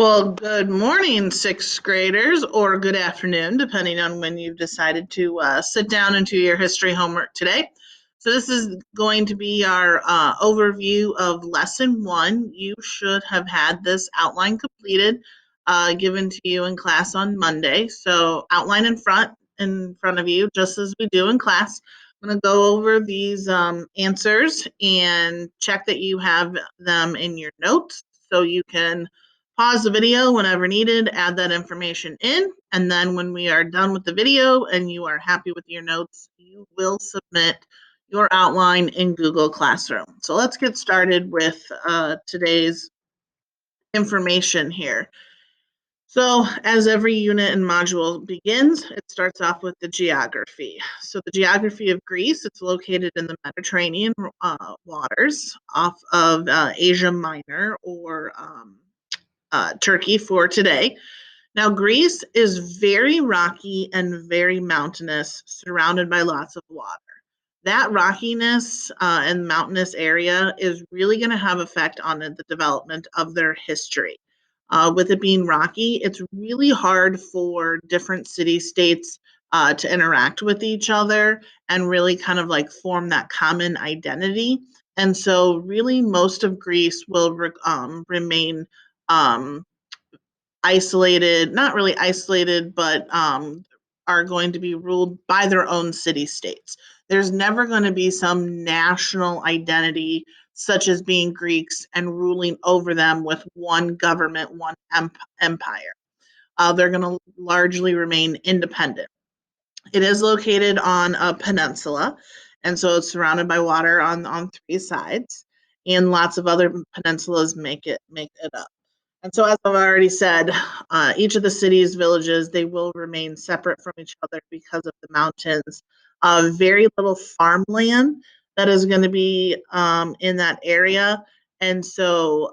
Well, good morning, sixth graders, or good afternoon, depending on when you've decided to sit down and do your history homework today. So, this is going to be our overview of lesson one. You should have had this outline completed, given to you in class on Monday. So, outline in front of you, just as we do in class. I'm going to go over these answers and check that you have them in your notes so you can pause the video whenever needed, add that information in, and then when we are done with the video and you are happy with your notes, you will submit your outline in Google Classroom. So let's get started with today's information here. So as every unit and module begins, it starts off with the geography. So the geography of Greece, it's located in the Mediterranean waters off of Asia Minor or Turkey for today. Now, Greece is very rocky and very mountainous, surrounded by lots of water. That rockiness and mountainous area is really going to have effect on the development of their history. With it being rocky, it's really hard for different city states to interact with each other and really kind of like form that common identity. And so, really, most of Greece will remain um, isolated, not really isolated, but are going to be ruled by their own city states. There's never going to be some national identity, such as being Greeks and ruling over them with one government, one empire. They're going to largely remain independent. It is located on a peninsula, and so it's surrounded by water on three sides, and lots of other peninsulas make it up. And so, as I've already said, each of the cities, villages, they will remain separate from each other because of the mountains. Very little farmland that is going to be in that area. And so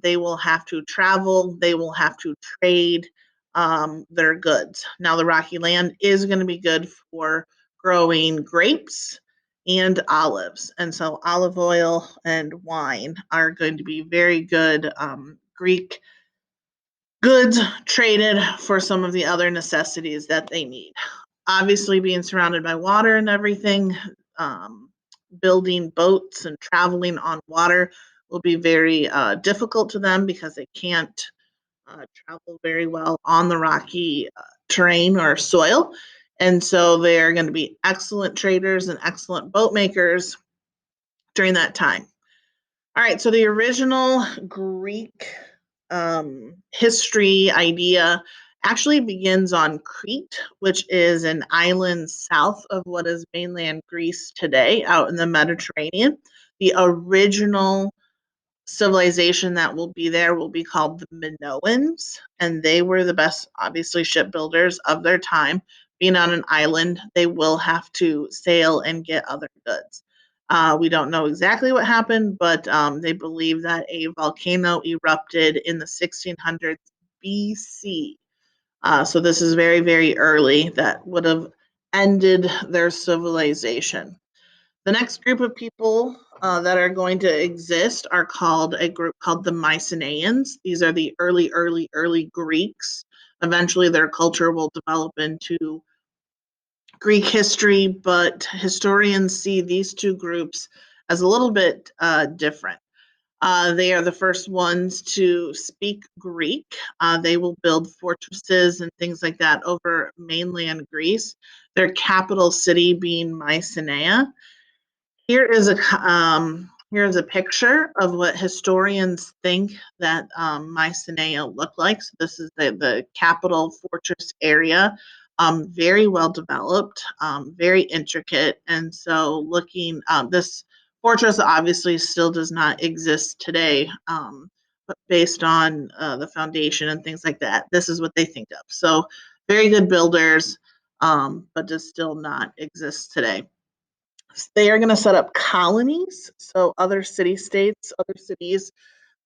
they will have to travel, they will have to trade their goods. Now, the rocky land is going to be good for growing grapes and olives. And so olive oil and wine are going to be very good Greek goods traded for some of the other necessities that they need. Obviously, being surrounded by water and everything, um, building boats and traveling on water will be very difficult to them because they can't travel very well on the rocky terrain or soil. And so they are going to be excellent traders and excellent boat makers during that time. All right, so the original Greek history idea actually begins on Crete, which is an island south of what is mainland Greece today, out in the Mediterranean. The original civilization that will be there will be called the Minoans, and they were the best, obviously, shipbuilders of their time. Being on an island, they will have to sail and get other goods. We don't know exactly what happened, but they believe that a volcano erupted in the 1600s BC. So this is very, very early that would have ended their civilization. The next group of people that are going to exist are called a group called the Mycenaeans. These are the early Greeks. Eventually, their culture will develop into Greek history, but historians see these two groups as a little bit different. They are the first ones to speak Greek. They will build fortresses and things like that over mainland Greece, their capital city being Mycenae. Here's a picture of what historians think that Mycenae looked like. So this is the capital fortress area, very well developed, very intricate. And so this fortress obviously still does not exist today, but based on the foundation and things like that, this is what they think of. So very good builders, but does still not exist today. They are going to set up colonies, so other city-states, other cities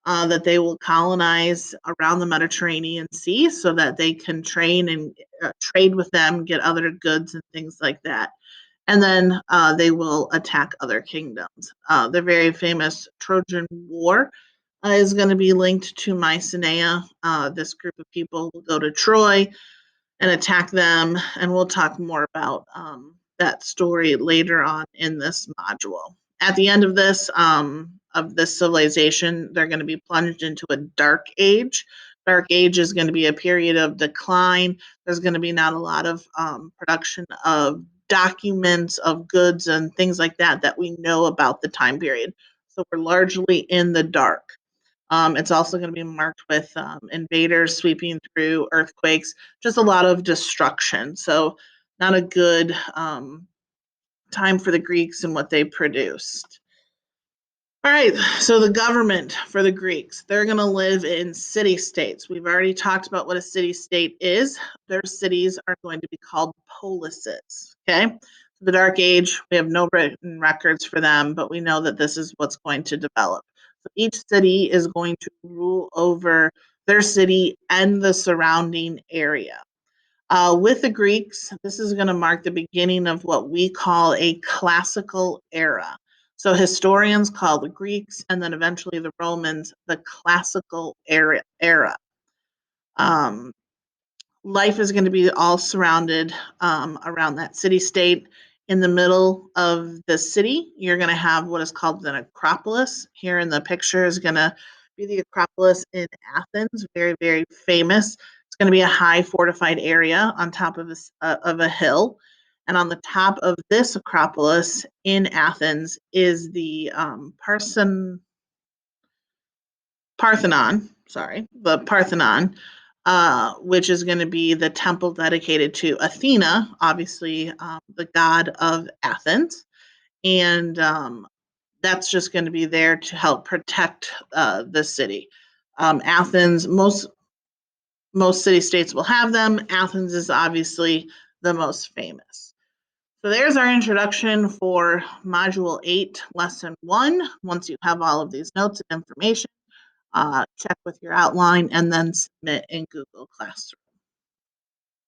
that they will colonize around the Mediterranean Sea so that they can train and trade with them, get other goods and things like that. And then they will attack other kingdoms. The very famous Trojan War is going to be linked to Mycenae. This group of people will go to Troy and attack them, and we'll talk more about that story later on in this module. At the end of this civilization, they're going to be plunged into a dark age. Dark age is going to be a period of decline. There's going to be not a lot of production of documents of goods and things like that that we know about the time period. So we're largely in the dark. It's also going to be marked with invaders sweeping through, earthquakes, just a lot of destruction. So, not a good time for the Greeks and what they produced. All right, so the government for the Greeks, they're going to live in city states. We've already talked about what a city state is. Their cities are going to be called polises. Okay, the Dark Age, we have no written records for them, but we know that this is what's going to develop. So each city is going to rule over their city and the surrounding area. With the Greeks, this is going to mark the beginning of what we call a classical era. So historians call the Greeks and then eventually the Romans the classical era. Um, Life is going to be all surrounded around that city state. In the middle of the city, you're going to have what is called an Acropolis. Here in the picture is going to be the Acropolis in Athens, very, very famous. It's going to be a high fortified area on top of a hill. And on the top of this Acropolis in Athens is the the Parthenon, which is going to be the temple dedicated to Athena, obviously the god of Athens. And that's just going to be there to help protect the city. Athens, most city states will have them. Athens is obviously the most famous. So there's our introduction for Module 8, Lesson 1. Once you have all of these notes and information, check with your outline and then submit in Google Classroom.